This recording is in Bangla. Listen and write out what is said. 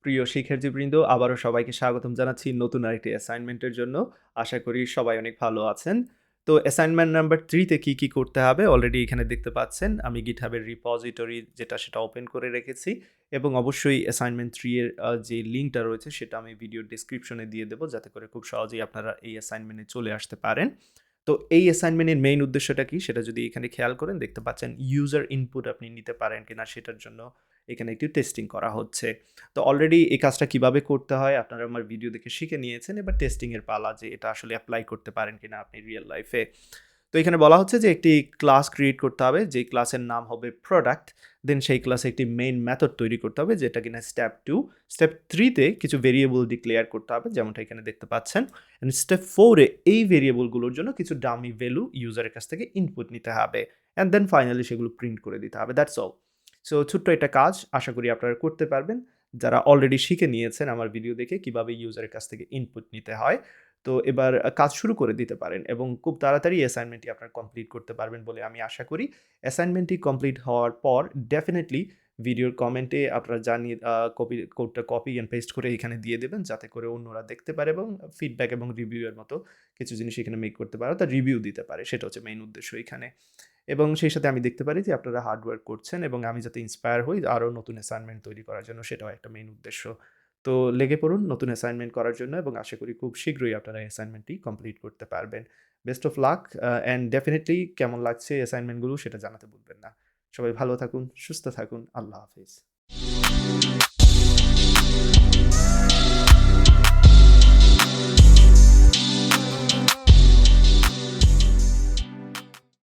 প্রিয় শিক্ষার্থীবৃন্দ, আবারও সবাইকে স্বাগতম জানাচ্ছি নতুন আরেকটি অ্যাসাইনমেন্টের জন্য। আশা করি সবাই অনেক ভালো আছেন। তো অ্যাসাইনমেন্ট নাম্বার 3 তে কি করতে হবে অলরেডি এখানে দেখতে পাচ্ছেন। আমি GitHub এর রিপোজিটরি সেটা ওপেন করে রেখেছি এবং অবশ্যই অ্যাসাইনমেন্ট 3 এর যে লিঙ্কটা রয়েছে সেটা আমি ভিডিওর ডেসক্রিপশনে দিয়ে দেব, যাতে করে খুব সহজেই আপনারা এই অ্যাসাইনমেন্টে চলে আসতে পারেন। তো এই অ্যাসাইনমেন্টের মেইন উদ্দেশ্যটা কি সেটা যদি এখানে খেয়াল করেন দেখতে পাচ্ছেন ইউজার ইনপুট আপনি নিতে পারেন কিনা সেটার জন্য এখানে একটি টেস্টিং করা হচ্ছে। তো অলরেডি এই কাজটা কিভাবে করতে হয় আপনারা আমার ভিডিও দেখে শিখে নিয়েছেন, এবার টেস্টিং এর পালা যে এটা আসলে অ্যাপ্লাই করতে পারেন কিনা আপনি রিয়েল লাইফে। তো এখানে বলা হচ্ছে যে একটি ক্লাস ক্রিয়েট করতে হবে, যেই ক্লাসের নাম হবে প্রোডাক্ট। দেন সেই ক্লাসে একটি মেইন মেথড তৈরি করতে হবে, যেটা কিনা স্টেপ 2। স্টেপ 3 তে কিছু ভেরিয়েবল ডিক্লেয়ার করতে হবে, যেমনটা এখানে দেখতে পাচ্ছেন। এন্ড স্টেপ 4 এ এই ভেরিয়েবলগুলোর জন্য কিছু ডামি ভ্যালু ইউজারের কাছ থেকে ইনপুট নিতে হবে। অ্যান্ড দেন ফাইনালি সেগুলো প্রিন্ট করে দিতে হবে। That's all. সো ছোট্ট একটা কাজ, আশা করি আপনারা করতে পারবেন, যারা অলরেডি শিখে নিয়েছেন আমার ভিডিও দেখে কিভাবে ইউজারের কাছ থেকে ইনপুট নিতে হয়। তো এবার কাজ শুরু করে দিতে পারেন এবং খুব তাড়াতাড়ি অ্যাসাইনমেন্টটি আপনারা কমপ্লিট করতে পারবেন বলে আমি আশা করি। অ্যাসাইনমেন্টটি কমপ্লিট হওয়ার পর ডেফিনিটলি ভিডিওর কমেন্টে আপনারা জানিয়ে কোডটা কপি অ্যান্ড পেস্ট করে এখানে দিয়ে দেবেন, যাতে করে অন্যরা দেখতে পারে এবং ফিডব্যাক এবং রিভিউ এর মতো কিছু জিনিস এখানে মেক করতে পারে, অর্থাৎ রিভিউ দিতে পারে। সেটা হচ্ছে মেইন উদ্দেশ্য এখানে। এবং সেই সাথে আমি দেখতে পারি যে আপনারা হার্ড ওয়ার্ক করছেন এবং আমি যাতে ইন্সপায়ার হই আরও নতুন অ্যাসাইনমেন্ট তৈরি করার জন্য, সেটাও একটা মেইন উদ্দেশ্য। তো লেগে পড়ুন নতুন অ্যাসাইনমেন্ট করার জন্য এবং আশা করি খুব শীঘ্রই আপনারা অ্যাসাইনমেন্টটি কমপ্লিট করতে পারবেন। Best of luck and definitely কেমন লাগছে অ্যাসাইনমেন্টগুলো সেটা জানাতে ভুলবেন না। সবাই ভালো থাকুন, সুস্থ থাকুন। আল্লাহ হাফিজ।